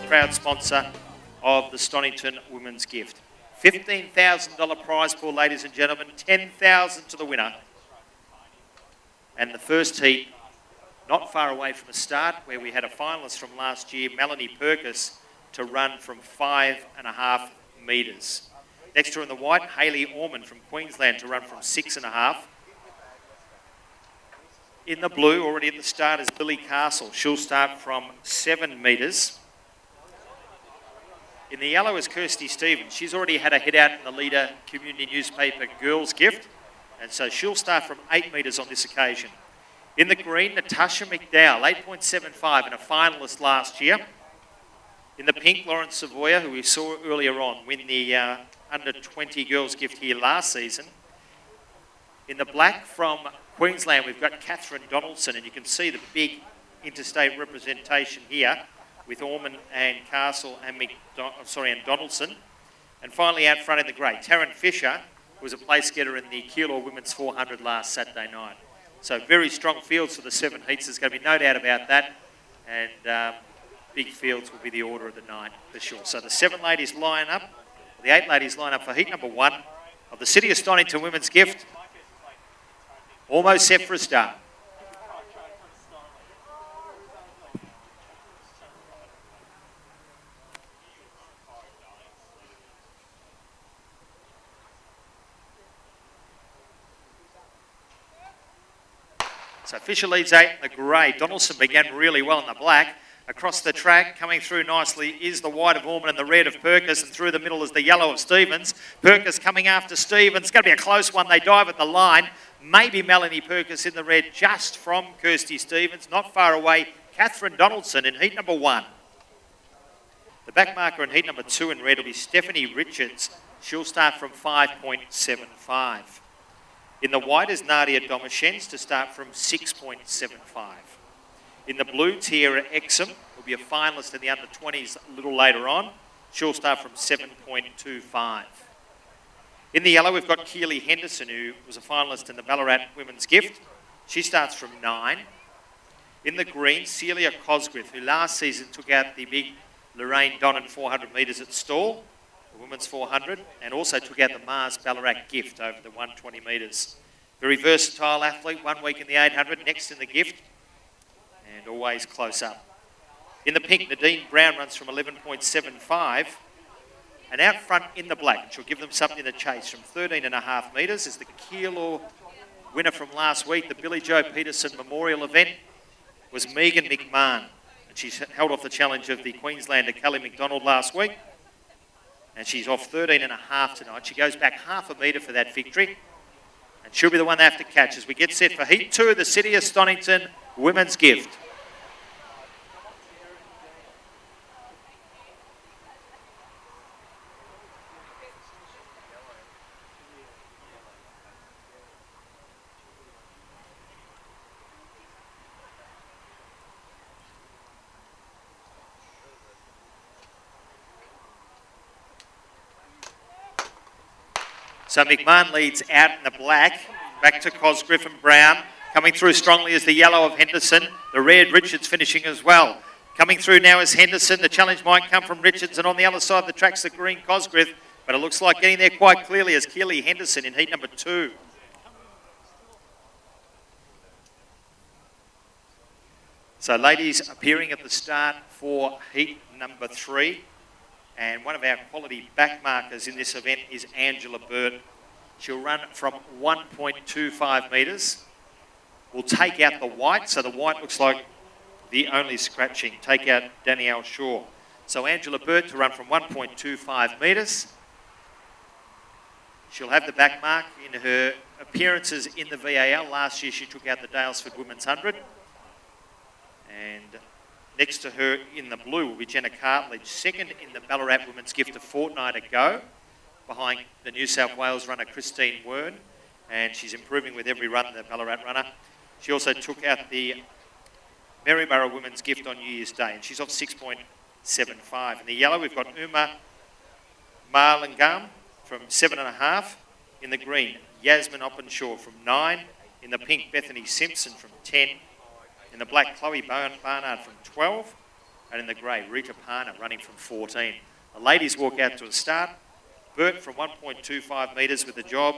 proud sponsor of the Stonnington Women's Gift. $15,000 prize pool, ladies and gentlemen, $10,000 to the winner. And the first heat, not far away from the start, where we had a finalist from last year, Melanie Purkis, to run from 5.5 metres. Next to her in the white, Hayley Orman from Queensland to run from 6.5. In the blue, already at the start, is Lily Castle. She'll start from 7 metres. In the yellow is Kirsty Stevens. She's already had a hit out in the Leader community newspaper Girls Gift, and so she'll start from 8 metres on this occasion. In the green, Natasha McDowell, 8.75 and a finalist last year. In the pink, Lauren Savoya, who we saw earlier on, win the under-20 Girls Gift here last season. In the black from Queensland, we've got Catherine Donaldson, and you can see the big interstate representation here with Orman and Castle and Donaldson. And finally out front in the grey, Taryn Fisher, who was a place getter in the Keilor Women's 400 last Saturday night. So very strong fields for the 7 heats. There's going to be no doubt about that. And big fields will be the order of the night for sure. So the 7 ladies line up, the 8 ladies line up for heat number 1 of the City of Stonnington Women's Gift. Almost set for a start. So Fisher leads 8 in the grey. Donaldson began really well in the black. Across the track, coming through nicely, is the white of Orman and the red of Purkis, and through the middle is the yellow of Stevens. Purkis coming after Stevens. It's going to be a close one. They dive at the line. Maybe Melanie Purkis in the red just from Kirsty Stevens. Not far away, Catherine Donaldson in heat number 1. The back marker in heat number 2 in red will be Stephanie Richards. She'll start from 5.75. In the white is Nadia Domashens to start from 6.75. In the blue, Tiara Exum will be a finalist in the under-20s a little later on. She'll start from 7.25. In the yellow, we've got Keely Henderson, who was a finalist in the Ballarat Women's Gift. She starts from 9. In the green, Celia Cosgrith, who last season took out the big Lorraine Donnan 400 metres at Stall, the women's 400, and also took out the Mars Ballarat Gift over the 120 metres. Very versatile athlete, 1 week in the 800, next in the Gift, and always close up. In the pink, Nadine Brown runs from 11.75. And out front in the black, which will give them something to chase, from 13.5 metres, is the Keilor winner from last week. The Billy Joe Peterson Memorial event was Megan McMahon. And she's held off the challenge of the Queenslander Kelly McDonald last week. And she's off 13.5 tonight. She goes back 0.5 metre for that victory. And she'll be the one they have to catch as we get set for heat 2 of the City of Stonnington Women's Gift. So McMahon leads out in the black, back to Cosgrith and Brown. Coming through strongly is the yellow of Henderson. The red, Richards finishing as well. Coming through now is Henderson. The challenge might come from Richards, and on the other side of the track's the green Cosgrith, but it looks like getting there quite clearly is Keely Henderson in heat number 2. So ladies appearing at the start for heat number 3. And one of our quality back markers in this event is Angela Burt. She'll run from 1.25 metres. We'll take out the white, so the white looks like the only scratching. Take out Danielle Shaw. So Angela Burt to run from 1.25 metres. She'll have the back mark in her appearances in the VAL. Last year she took out the Dalesford Women's 100. And next to her in the blue will be Jenna Cartledge, second in the Ballarat Women's Gift a fortnight ago, behind the New South Wales runner Christine Wern, and she's improving with every run, the Ballarat runner. She also took out the Maryborough Women's Gift on New Year's Day, and she's off 6.75. In the yellow, we've got Uma Marlingam from 7.5. In the green, Yasmin Openshaw from 9. In the pink, Bethany Simpson from 10. In the black, Chloe Barnard from 12. And in the grey, Rita Parner running from 14. The ladies walk out to a start. Burt from 1.25 metres with the job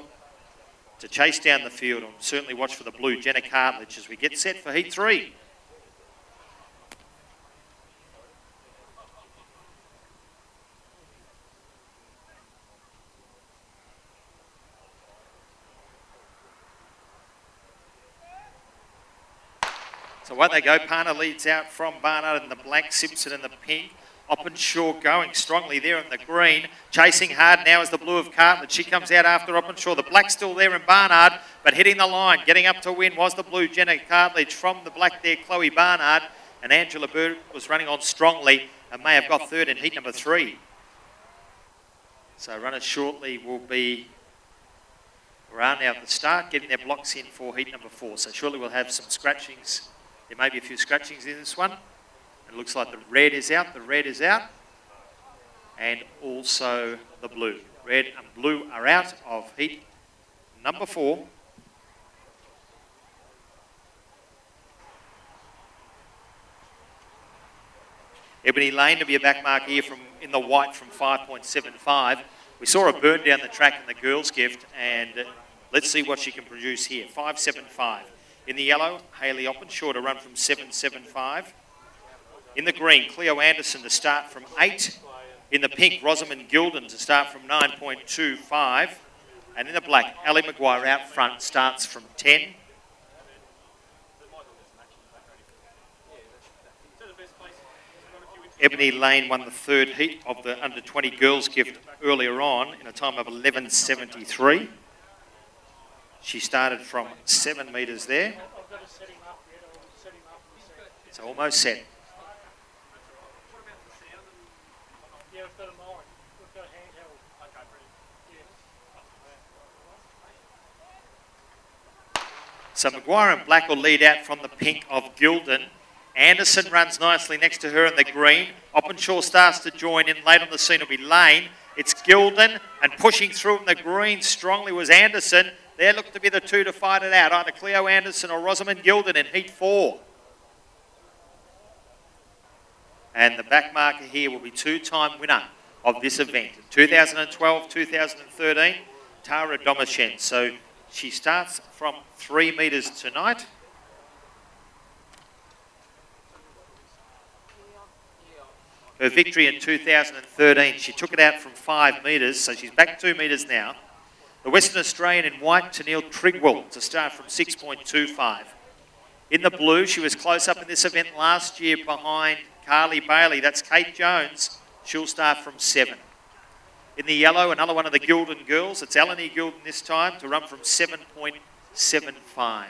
to chase down the field, and certainly watch for the blue, Jenna Cartledge, as we get set for heat 3. So away they go. Parner leads out from Barnard in the black, Simpson in the pink. Openshaw going strongly there in the green. Chasing hard now is the blue of Cartledge. She comes out after Openshaw. The black still there in Barnard, but hitting the line. Getting up to win was the blue, Jenna Cartledge. From the black there, Chloe Barnard. And Angela Burt was running on strongly and may have got third in heat number 3. So runners shortly will be Prahran now at the start, getting their blocks in for heat number 4. So surely we'll have some scratchings. There may be a few scratchings in this one. It looks like the red is out, and also the blue. Red and blue are out of heat number 4. Ebony Lane to be a back mark here from in the white from 5.75. We saw her burn down the track in the girls' gift, and let's see what she can produce here. 5.75. In the yellow, Hayley Openshaw to run from 7.75. In the green, Cleo Anderson to start from 8. In the pink, Rosamond Gilden to start from 9.25. And in the black, Ali Maguire out front starts from 10. Ebony Lane won the third heat of the under-20 girls gift earlier on in a time of 11.73. She started from 7 metres there. So almost set. So Maguire and Black will lead out from the pink of Gilden. Anderson runs nicely next to her in the green. Openshaw starts to join in. Late on the scene will be Lane. It's Gilden, and pushing through in the green strongly was Anderson. There look to be the two to fight it out, either Cleo Anderson or Rosamond Gilden in heat 4. And the back marker here will be two-time winner of this event. 2012, 2013, Tara Domashen. So she starts from 3 metres tonight. Her victory in 2013, she took it out from 5 metres, so she's back 2 metres now. The Western Australian in white, Tennille Trigwell, to start from 6.25. In the blue, she was close up in this event last year behind Carly Bailey. That's Kate Jones. She'll start from 7. In the yellow, another one of the Gilden girls. It's Eleni Gilden this time to run from 7.75.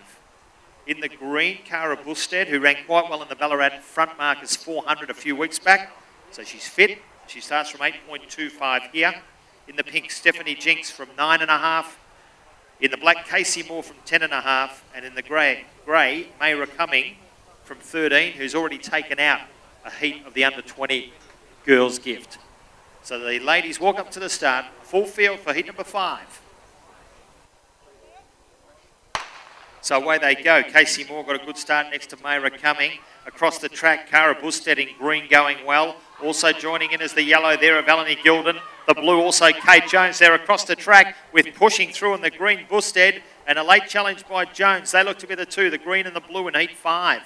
In the green, Cara Busted, who ran quite well in the Ballarat front markers 400 a few weeks back. So she's fit. She starts from 8.25 here. In the pink, Stephanie Jinks from 9.5. In the black, Casey Moore from 10.5. And in the grey, Mayra Cumming from 13, who's already taken out a heat of the under-20 girls' gift. So the ladies walk up to the start, full field for heat number 5. So away they go. Casey Moore got a good start next to Mayra Cumming. Across the track, Cara Busted in green going well. Also joining in is the yellow there of Eleni Gilden. The blue also Kate Jones there across the track with pushing through in the green Busted. And a late challenge by Jones. They look to be the two, the green and the blue in heat 5.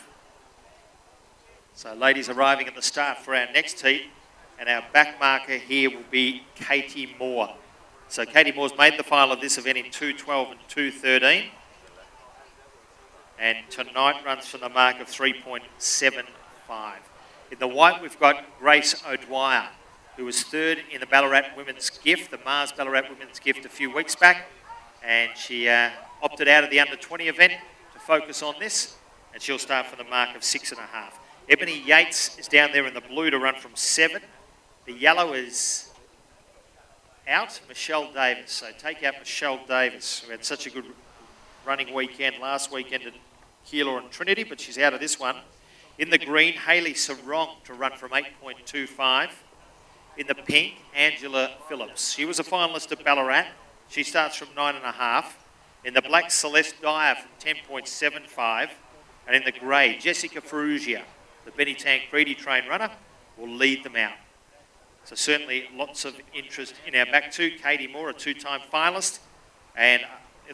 So ladies arriving at the start for our next heat. And our back marker here will be Katie Moore. So Katie Moore's made the final of this event in 2.12 and 2.13. And tonight runs from the mark of 3.75. In the white, we've got Grace O'Dwyer, who was third in the Ballarat Women's Gift, the Mars Ballarat Women's Gift a few weeks back. And she opted out of the under-20 event to focus on this. And she'll start from the mark of 6.5. Ebony Yates is down there in the blue to run from 7. The yellow is out, Michelle Davis. So take out Michelle Davis. We had such a good running weekend last weekend at Keilor and Trinity, but she's out of this one. In the green, Hayley Sarong to run from 8.25. In the pink, Angela Phillips. She was a finalist at Ballarat. She starts from 9.5. In the black, Celeste Dyer from 10.75. And in the grey, Jessica Ferrugia, the Benny Tancredi train runner, will lead them out. So certainly lots of interest in our back two. Katie Moore, a two-time finalist, and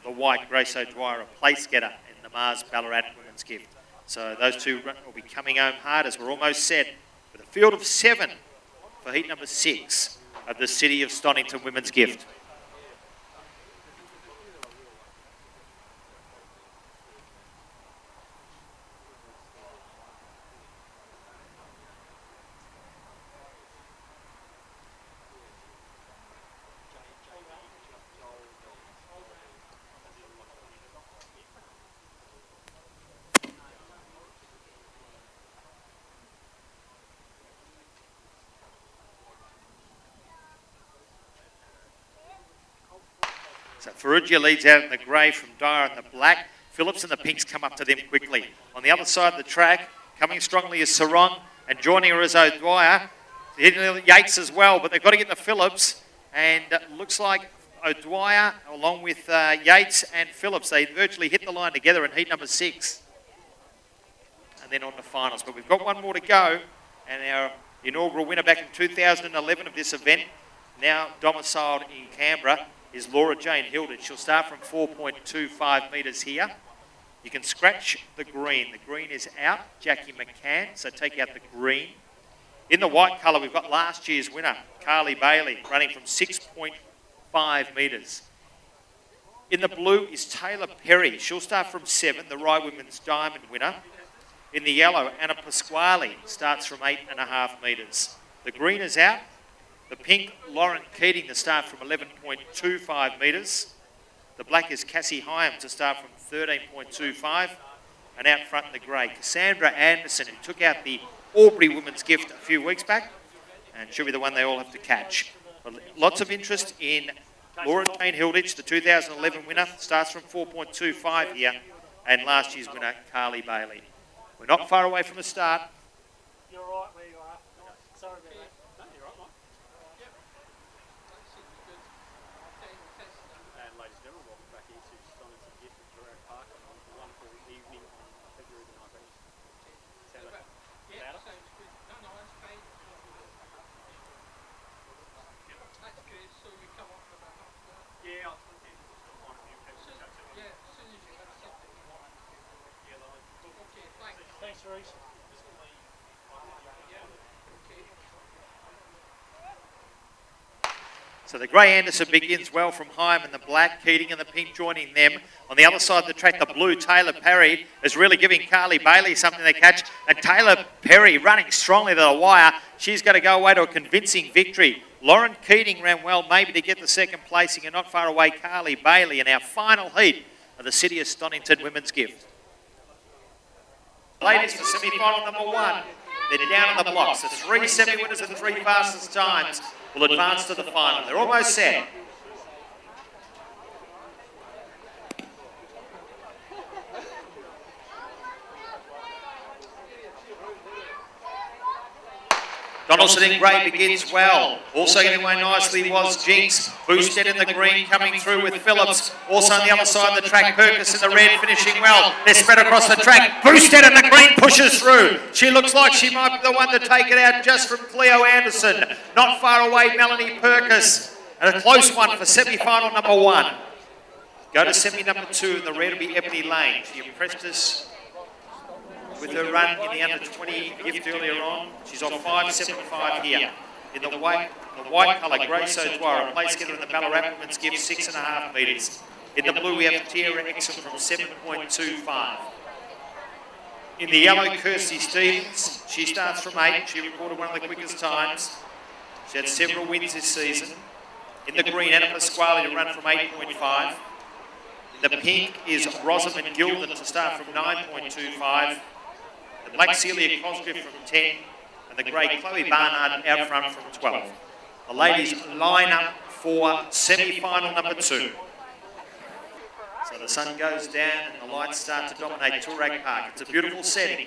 the white, Grace O'Dwyer, a place getter in the Mars Ballarat Women's Gift. So those two will be coming home hard as we're almost set with a field of 7 for heat number 6 of the City of Stonnington Women's Gift. So Ferrugia leads out in the grey from Dyer in the black. Phillips and the pinks come up to them quickly. On the other side of the track, coming strongly is Sarong, and joining her is O'Dwyer. Hitting Yates as well, but they've got to get to Phillips, and it looks like O'Dwyer, along with Yates and Phillips, they virtually hit the line together in heat number 6. And then on to finals. But we've got one more to go, and our inaugural winner back in 2011 of this event, now domiciled in Canberra, is Laura Jane Hilditch. She'll start from 4.25 metres here. You can scratch the green. The green is out, Jackie McCann, so take out the green. In the white colour, we've got last year's winner, Carly Bailey, running from 6.5 metres. In the blue is Taylor Perry. She'll start from 7, the Rye Women's Diamond winner. In the yellow, Anna Pasquale starts from 8.5 metres. The green is out. The pink, Lauren Keating, to start from 11.25 metres. The black is Cassie Hyam to start from 13.25. And out front in the grey, Cassandra Anderson, who took out the Albury Women's Gift a few weeks back. And she'll be the one they all have to catch. But lots of interest in Laura Jane Hilditch, the 2011 winner. Starts from 4.25 here. And last year's winner, Carly Bailey. We're not far away from the start. You're right where you are. Sorry about that. No, you're right, mate. And ladies and gentlemen, welcome back into Stonnington Gift at Prahran Park on a wonderful evening on February the 19th. Sound louder? Yeah, sounds good. No, that's fine. That's good, so we come up with about half an hour. Yeah, I was thinking just got one of you people to chat to. Yeah, as soon as you have something you want. Yeah, lovely. Okay, thanks. Thanks, Reece. So the grey Anderson begins well from Hyam in the black, Keating and the pink joining them. On the other side of the track, the blue, Taylor Perry, is really giving Carly Bailey something to catch. And Taylor Perry running strongly to the wire. She's going to go away to a convincing victory. Lauren Keating ran well, maybe to get the second placing, and not far away, Carly Bailey in our final heat of the City of Stonnington Women's Gift. Ladies for semi-final number 1. They're down on the blocks. The 3 semi-winners and 3 fastest times will advance to the final. They're almost set. Donaldson in grey begins well. Also getting away nicely was Jinx. Boosted in the green, coming through with Phillips. Also on the other side of the track, Perkins in the red, finishing well. They're spread across the track. Boosted in the green pushes through. She looks like she might be the one to take it out just from Cleo Anderson. Not far away, Melanie Perkins. And a close one for semi-final number 1. Go to semi number 2, and the red will be Ebony Lane. She impressed us with her run in the under-20 gift earlier on. She's on 5.75 here. In the white colour, Grace O'Dwyer, a place getter in the Ballarat Women's Gift, 6.5 metres. In the blue, we have Tierra Exum from 7.25. In the yellow, Kirsty Stevens. She starts from 8. She recorded one of the quickest times. She had several wins this season. In the green, Anna Pasquale to run from 8.5. In the pink is Rosamond Gilden to start from 9.25. The black Celia Cosgrave from 10, and the grey Chloe Barnard out front from 12. The ladies line up for semi-final number 2. So the sun goes down and the lights start to dominate Toorak Park. It's a beautiful setting.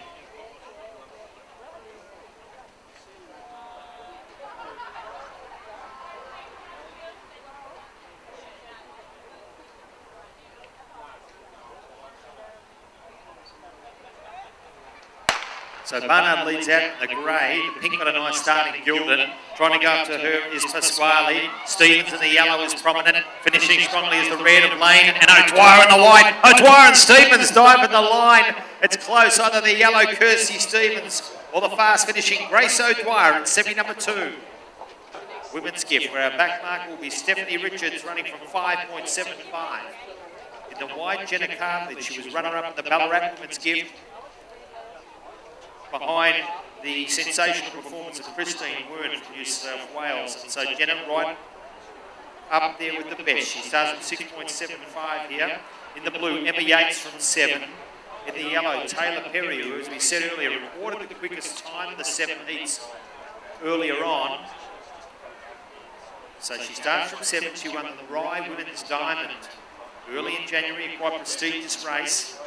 So Barnard leads out in the grey. The pink got a nice start in Gildan. Trying to go up to her is Pasquale. Stevens in the yellow is prominent. Finishing strongly is the red of Lane. And O'Dwyer in the white. O'Dwyer and Stevens dive in the line. It's close. Either the yellow Kirsty Stevens or the fast finishing Grace O'Dwyer in semi number 2. Women's Gift, where our back mark will be Stephanie Richards running from 5.75. In the white, Jenna Cartledge. She was runner-up in the Ballarat Women's Gift. Behind the sensational performance of Christine Wern from New South Wales. And so Jenna right up there with the best. She starts at 6.75 here. In the blue, Emma Yates from 7. In the yellow, Taylor Perry, who, as we said earlier, recorded the quickest time in the 7 heats earlier on. So she starts from 7. She won the Rye Women's Diamond early in January, a quite prestigious race.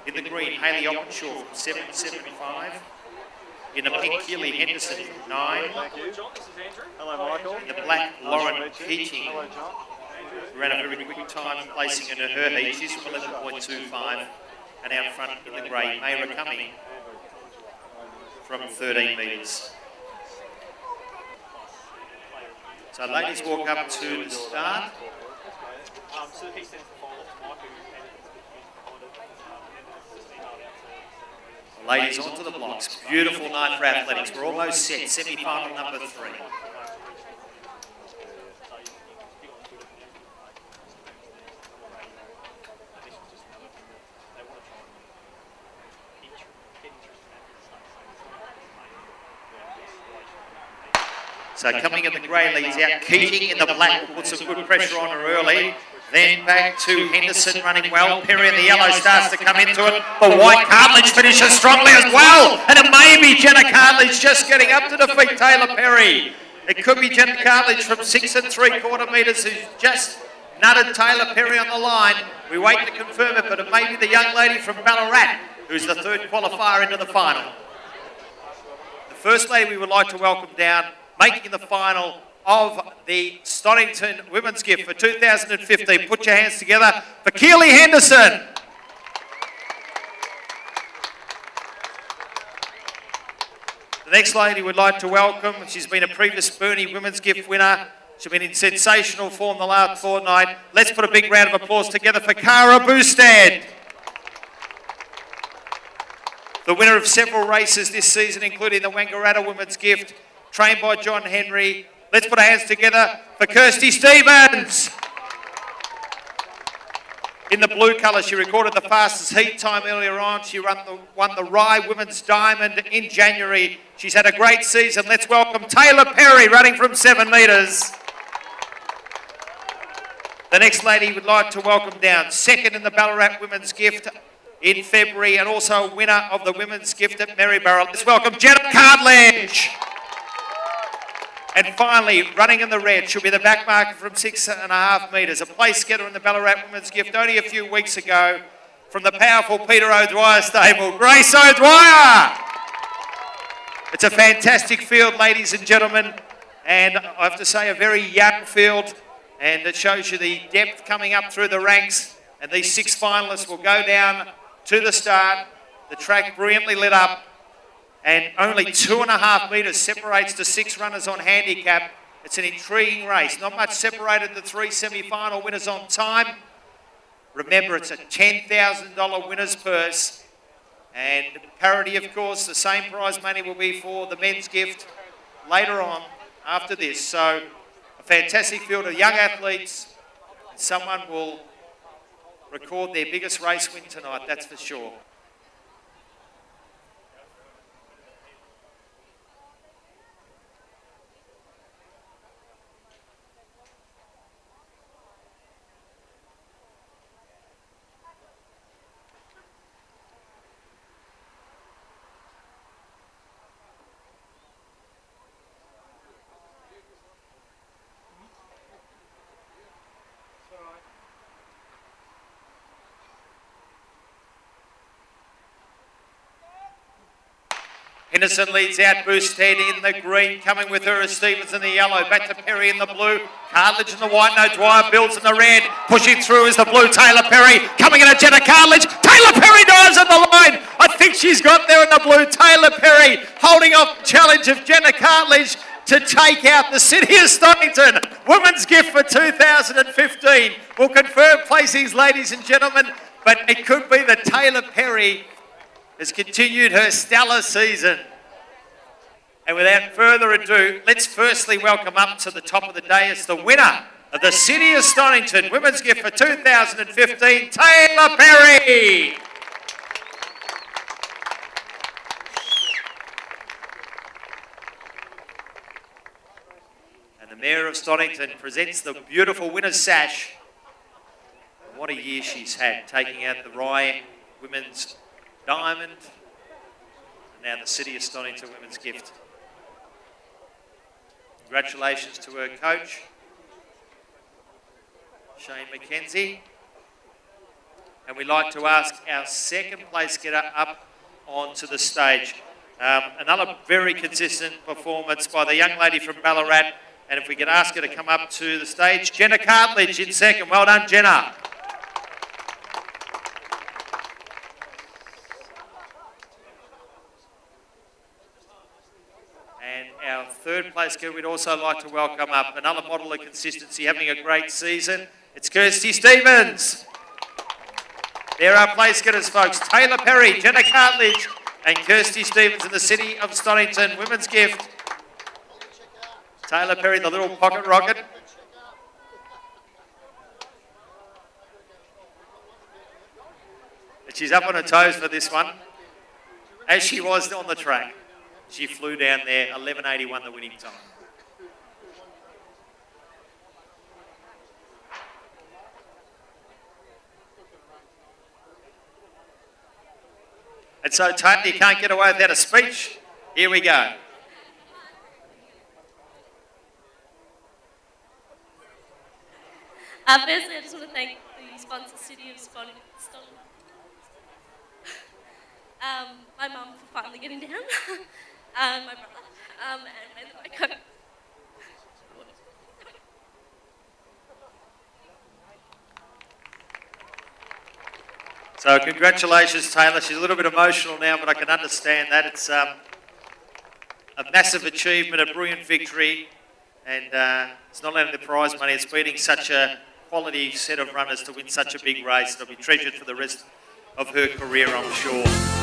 In the green, Hayley Oppenshaw from 7.75. In the pink, Keely Henderson from 9. Hello, Michael. In the black, Lauren Keating ran a very quick time placing in her heat. She's from 11.25. And out front in the grey, Mayra Cumming from 13 metres. So ladies walk up to the start. Ladies onto the blocks. Beautiful night for athletics. We're almost set. Semi-final number 3. So coming in the grey leads out. Keating in the black will put some good pressure on her early. Then back to Henderson running well. Perry in the yellow starts to come into it. The white Cartledge finishes strongly as well. And it may be Jenna Cartledge just getting up to defeat Taylor Perry. It could be Jenna Cartledge from 6 3/4 metres who's just nutted Taylor Perry on the line. We wait to confirm it, but it may be the young lady from Ballarat who's the 3rd qualifier into the final. The first lady we would like to welcome down, making the final of the Stonnington Women's Gift for 2015. Put your hands together for Keely Henderson. The next lady we'd like to welcome, she's been a previous Burnie Women's Gift winner. She's been in sensational form the last fortnight. Let's put a big round of applause together for Cara Boustad. The winner of several races this season, including the Wangaratta Women's Gift, trained by John Henry. Let's put our hands together for Kirsty Stevens. In the blue colour, she recorded the fastest heat time earlier on. She won the Rye Women's Diamond in January. She's had a great season. Let's welcome Taylor Perry, running from 7 metres. The next lady we'd like to welcome down, 2nd in the Ballarat Women's Gift in February, and also a winner of the Women's Gift at Maryborough. Let's welcome Jenna Cartledge. And finally, running in the red, should be the back marker from 6.5 metres. A place getter in the Ballarat Women's Gift only a few weeks ago from the powerful Peter O'Dwyer stable, Grace O'Dwyer. It's a fantastic field, ladies and gentlemen. And I have to say, a very young field. And it shows you the depth coming up through the ranks. And these 6 finalists will go down to the start. The track brilliantly lit up. And only 2.5 metres separates the 6 runners on handicap. It's an intriguing race. Not much separated the 3 semi-final winners on time. Remember, it's a $10,000 winner's purse. And parity, of course, the same prize money will be for the men's gift later on after this. So a fantastic field of young athletes. Someone will record their biggest race win tonight, that's for sure. Henderson leads out, Boosthead in the green, coming with her as Stevens in the yellow, back to Perry in the blue, Cartledge in the white, no Dwyer builds in the red, pushing through is the blue Taylor Perry, coming in at Jenna Cartledge, Taylor Perry dives in the line, I think she's got there in the blue. Taylor Perry holding off the challenge of Jenna Cartledge to take out the City of Stonnington. Women's gift for 2015. We'll confirm placings, ladies and gentlemen, but it could be that Taylor Perry has continued her stellar season. And without further ado, let's firstly welcome up to the top of the dais the winner of the City of Stonnington Women's Gift for 2015, Taylor Perry. And the Mayor of Stonnington presents the beautiful winner's sash. And what a year she's had, taking out the Rye Women's Diamond, and now the City of Stonnington Women's Gift. Congratulations to her coach, Shane McKenzie. And we'd like to ask our second place getter up onto the stage. Another very consistent performance by the young lady from Ballarat. And if we could ask her to come up to the stage, Jenna Cartledge in second. Well done, Jenna. And our third place getter we'd also like to welcome up, another model of consistency, having a great season. It's Kirsty Stevens. There are place getters, folks. Taylor Perry, Jenna Cartledge, and Kirsty Stevens in the City of Stonnington Women's Gift. Taylor Perry, the little pocket rocket. And she's up on her toes for this one, as she was on the track. She flew down there, 11.81 the winning time. And so, Taylor, you can't get away without a speech. Here we go. Firstly, I just want to thank the sponsor, City of Stonnington. My mum for finally getting down, my brother, and my coach. So congratulations, Taylor. She's a little bit emotional now, but I can understand that. It's a massive achievement, a brilliant victory, and it's not only the prize money, it's beating such a quality set of runners to win such a big race. It'll be treasured for the rest of her career, I'm sure.